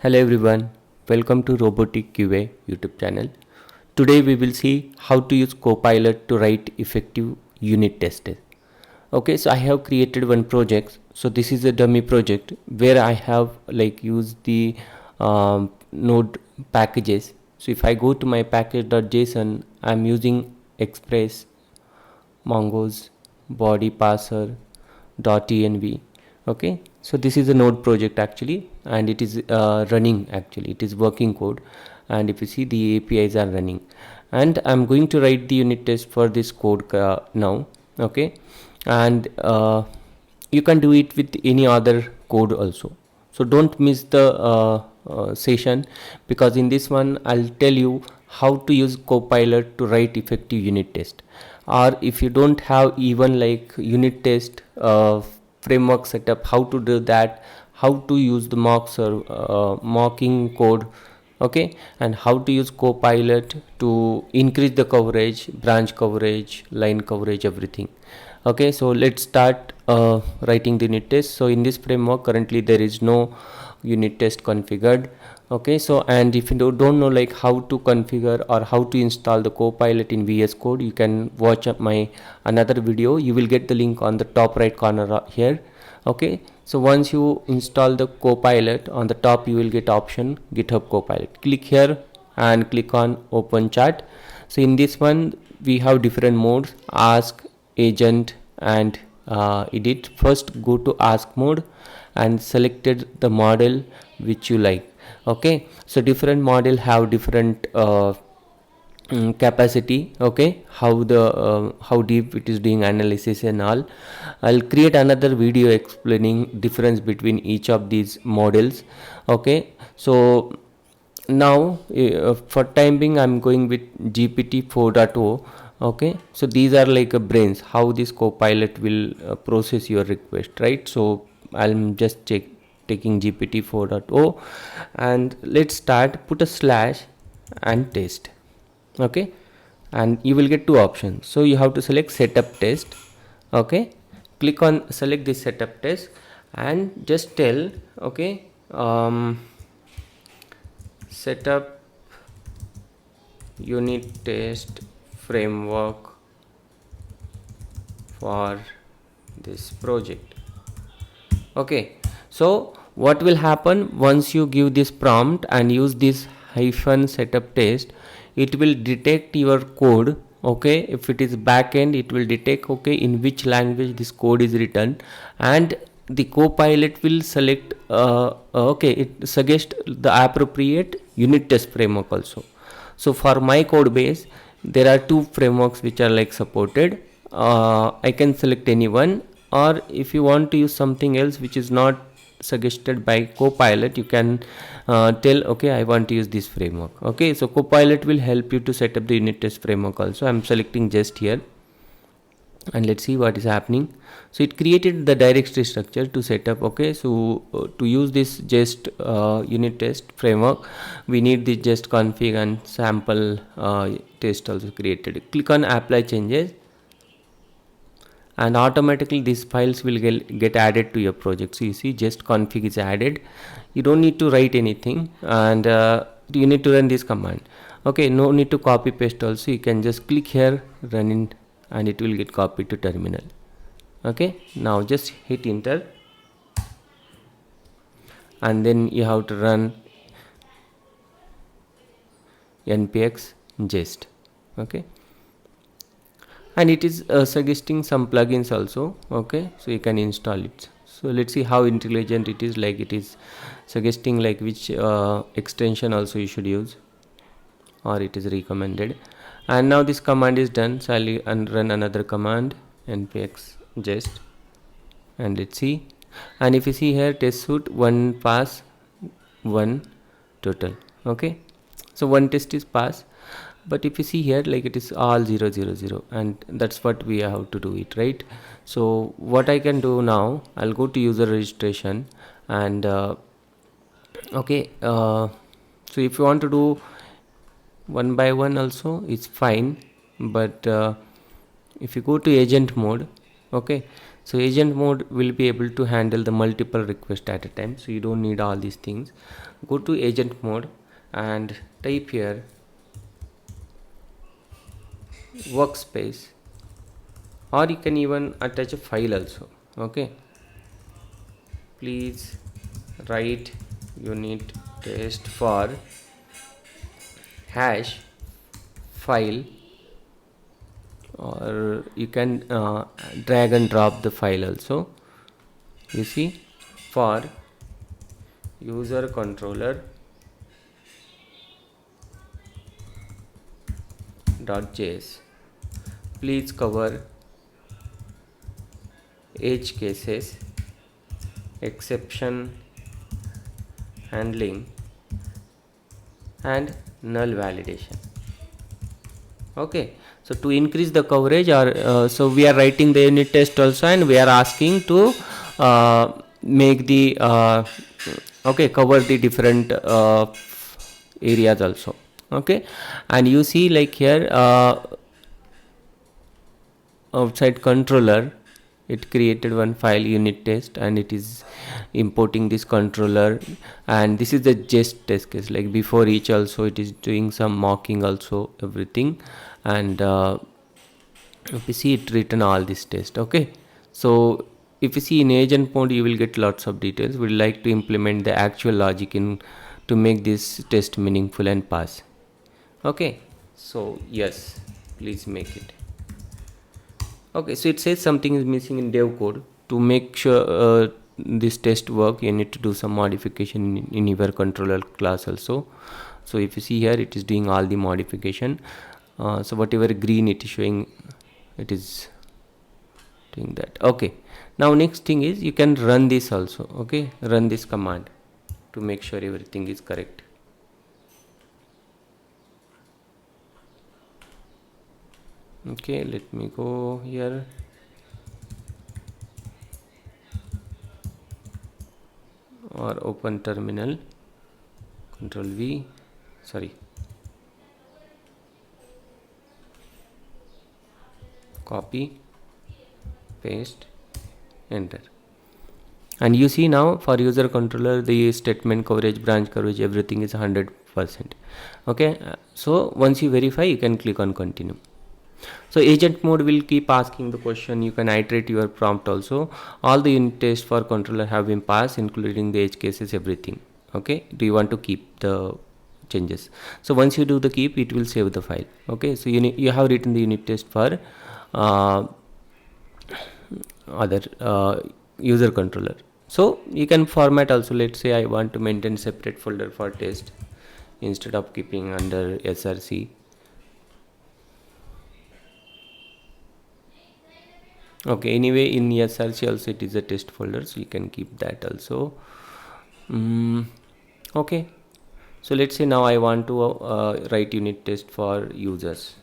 Hello everyone, welcome to Roboticqa YouTube channel. Today we will see how to use Copilot to write effective unit tests. Okay, so I have created one project. So this is a dummy project where I have used the node packages. So if I go to my package.json, I'm using Express, Mongoose, body parser, .env. Okay, so this is a node project actually, and it is running actually, it is working code, and if you see the APIs are running, and I'm going to write the unit test for this code now. Okay, and you can do it with any other code also, so don't miss the session, because in this one I'll tell you how to use Copilot to write effective unit test. Or if you don't have even unit test framework setup, how to do that, how to use the mocks or mocking code, okay, and how to use Copilot to increase the coverage, branch coverage, line coverage, everything. Okay, so let's start writing the unit test. So in this framework currently there is no unit test configured. Okay, so and if you don't know how to configure or how to install the Copilot in VS Code, you can watch my another video. You will get the link on the top right corner here. Okay, so once you install the Copilot, on the top you will get option GitHub Copilot. Click here and click on open chat. So in this one we have different modes: ask, agent, and edit. First go to ask mode and selected the model which you like. Okay, so different model have different capacity. Okay, how deep it is doing analysis and all. I'll create another video explaining difference between each of these models. Okay, so now for time being I'm going with GPT 4.0. okay, so these are like a brains how this Copilot will process your request, right? So I'm just taking GPT 4.0, and let's start. Put a slash and test. Okay, and you will get two options. So you have to select setup test. Okay, click on select this setup test and just tell, okay, setup unit test framework for this project. Okay, so what will happen once you give this prompt and use this hyphen setup test, it will detect your code. Okay, if it is backend, it will detect, okay, in which language this code is written, and the Copilot will select okay, it suggests the appropriate unit test framework also. So for my code base there are two frameworks which are supported. I can select any one, or if you want to use something else which is not suggested by Copilot, you can tell, okay, I want to use this framework. Okay, so Copilot will help you to set up the unit test framework also. I'm selecting just here, and let's see what is happening. So it created the directory structure to set up. Okay, so to use this just unit test framework, we need the just config and sample test also created. Click on apply changes, and automatically these files will get added to your project. So you see just config is added. You don't need to write anything, and you need to run this command. Okay, no need to copy paste also. You can just click here, run in, and it will get copied to terminal. Okay, now just hit enter, and then you have to run npx jest. Okay, and it is suggesting some plugins also. Okay, so you can install it. So let's see how intelligent it is. It is suggesting which extension also you should use, or it is recommended. And now this command is done, so I'll run another command, npx jest, and let's see. And if you see here, test suite, one pass, one total. Okay, so one test is pass, but if you see here, it is all 0 0 0, and that's what we have to do it, right? So what I can do now, I'll go to user registration, and okay, so if you want to do one by one also, it's fine, but if you go to agent mode, okay, So agent mode will be able to handle the multiple requests at a time, so you don't need all these things. Go to agent mode and type here workspace, or you can even attach a file also. Okay, please write unit test for hash file, or you can drag and drop the file also. You see, for user controller .js, please cover edge cases, exception handling, and null validation. Okay, so to increase the coverage, or so we are writing the unit test also, and we are asking to make the okay, cover the different areas also. Okay, and you see, like here outside controller, it created one file unit test, and it is importing this controller, and this is the just test case. Like before each also, it is doing some mocking also, everything. And if you see, it written all this test. Okay, so if you see in agent mode, you will get lots of details. We like to implement the actual logic in to make this test meaningful and pass. Okay, so yes, please make it. Okay, so it says something is missing in dev code. To make sure this test work, you need to do some modification in your controller class also. So if you see here, it is doing all the modification. So whatever green it is showing, it is doing that. Okay, now next thing is you can run this also. Okay, run this command to make sure everything is correct. Okay, let me go here. Or open terminal, control V, sorry, copy, paste, enter. And you see now for user controller, the statement coverage, branch coverage, everything is 100%. Okay, so once you verify, you can click on continue. So agent mode will keep asking the question. You can iterate your prompt also. All the unit tests for controller have been passed, including the edge cases, everything. Okay, do you want to keep the changes? So once you do the keep, it will save the file. Okay, so you have written the unit test for other user controller. So you can format also. Let's say I want to maintain separate folder for test instead of keeping under src. Okay, anyway in src also it is a test folder, so you can keep that also. Okay, so let's say now I want to write unit test for users.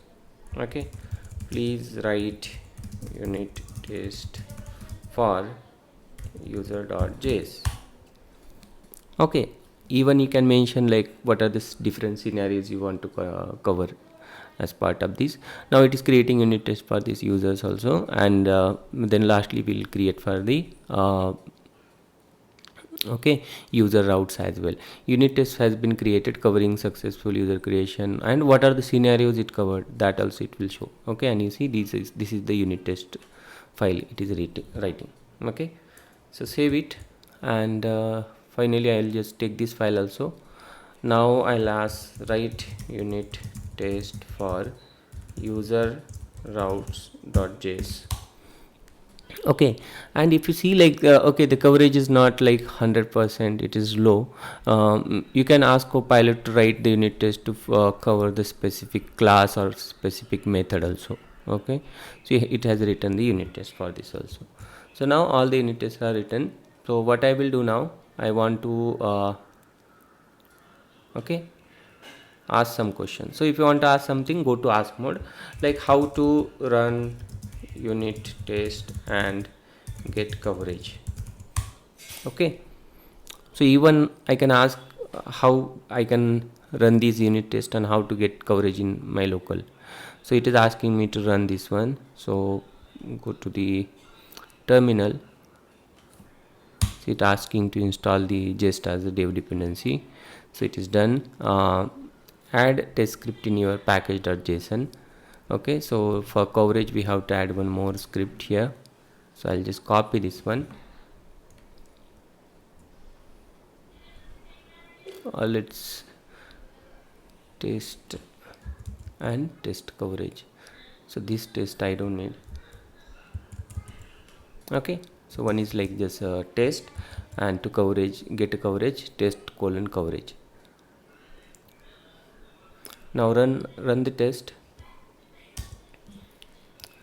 Okay, please write unit test for user.js. Okay, even you can mention like what are the different scenarios you want to cover as part of this. Now it is creating unit test for these users also, and then lastly we'll create for the okay, user routes as well. Unit test has been created covering successful user creation, and what are the scenarios it covered, that also it will show. Okay, and you see this is the unit test file it is writing. Okay, so save it, and finally I'll just take this file also. Now I'll ask write unit test for user routes.js. Okay, and if you see like okay, the coverage is not like 100%, it is low. You can ask Copilot to write the unit test to cover the specific class or specific method also. Okay, so it has written the unit test for this also. So now all the unit tests are written. So what I will do now, I want to okay, ask some questions. So if you want to ask something, go to ask mode, like how to run unit test and get coverage. Okay, so even I can ask how I can run these unit test and how to get coverage in my local. So it is asking me to run this one. So go to the terminal, so it asking to install the jest as a dev dependency. So it is done. Add test script in your package.json. Okay, so for coverage we have to add one more script here. So I'll just copy this one. Let's test and test coverage. So this test I don't need. Okay, so one is like just test, and to coverage, get a coverage, test colon coverage. Now run the test.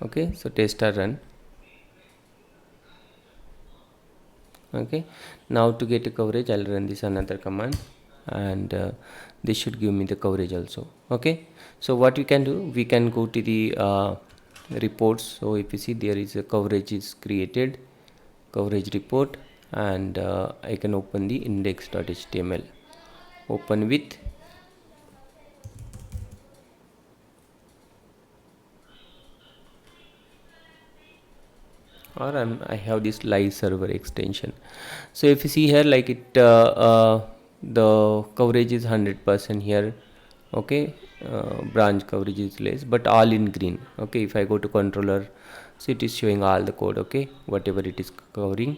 Okay, so test are run. Okay, now to get a coverage I'll run this another command, and this should give me the coverage also. Okay, so what we can do, we can go to the reports. So if you see, there is a coverage is created, coverage report, and I can open the index.html, open with, or I have this live server extension. So if you see here, like it the coverage is 100% here. Okay, branch coverage is less, but all in green. Okay, if I go to controller, so it is showing all the code, okay, whatever it is covering.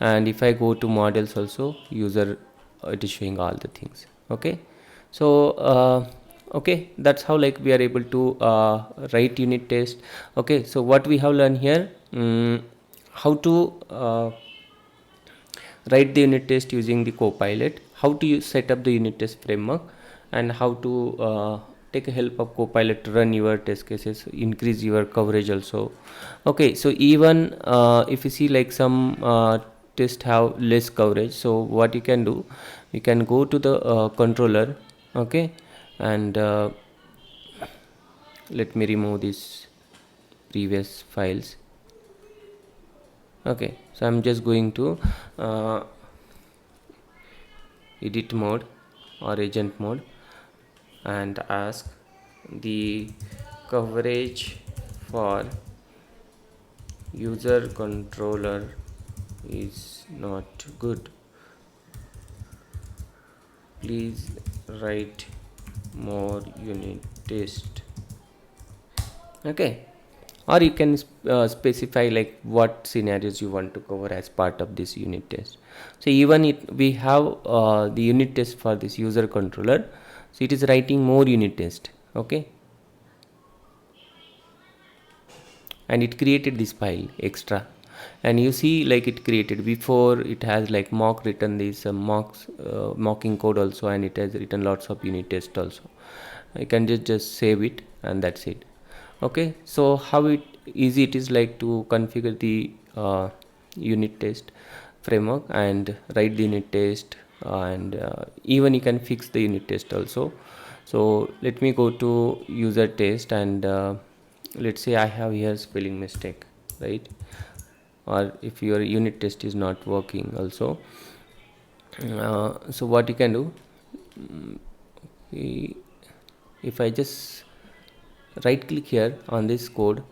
And if I go to models also, user, it is showing all the things. Okay, so okay, that's how like we are able to write unit test. Okay, so what we have learned here, how to write the unit test using the Copilot, how to set up the unit test framework, and how to take a help of Copilot to run your test cases, increase your coverage also. Okay, so even if you see like some test have less coverage, so what you can do, you can go to the controller. Okay, and let me remove these previous files. Okay, so I'm just going to edit mode or agent mode, and ask the coverage for user controller is not good, please write more unit test. Okay, or you can specify like what scenarios you want to cover as part of this unit test. So even we have the unit test for this user controller, so it is writing more unit test. Okay, and it created this file extra, and you see like it created before, it has like mock written this mocking code also, and it has written lots of unit test also. You can just save it, and that's it. Okay, so how easy it is like to configure the unit test framework and write the unit test, and even you can fix the unit test also. So let me go to user test, and let's say I have here spelling mistake, right? Or if your unit test is not working also, so what you can do, if I just right click here on this code,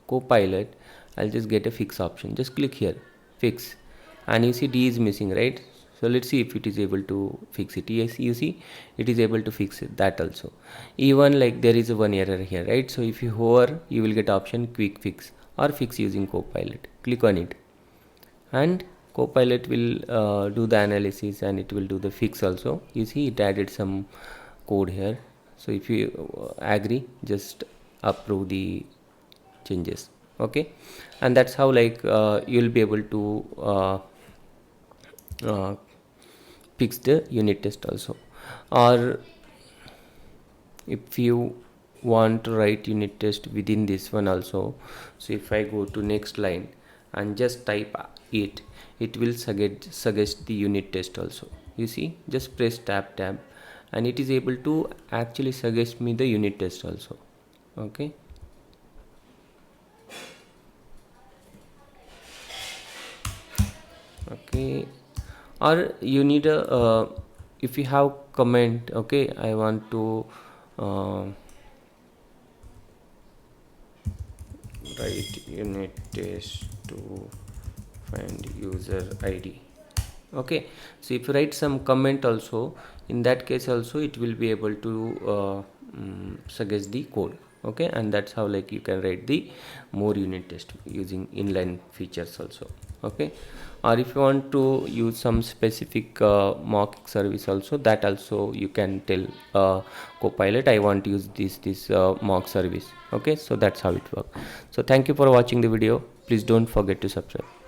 Copilot, I'll just get a fix option. Just click here, fix, and you see D is missing, right? So let's see if it is able to fix it. Yes, you see it is able to fix it, that also. Even like there is a one error here, right? So if you hover, you will get option quick fix or fix using Copilot. Click on it, and Copilot will do the analysis, and it will do the fix also. You see it added some code here. So if you agree, just approve the changes. Okay, and that's how like you'll be able to fix the unit test also. Or if you want to write unit test within this one also, so if I go to next line and just type it will suggest the unit test also. You see, just press tab, and it is able to actually suggest me the unit test also. Okay, okay, or you need a if you have comment, okay, I want to write unit test to find user id. Okay, so if you write some comment also, in that case also it will be able to suggest the code. Okay, and that's how like you can write the more unit test using inline features also. Okay, or if you want to use some specific mock service also, that also you can tell Copilot, I want to use this mock service. Okay, so that's how it works. So thank you for watching the video. Please don't forget to subscribe.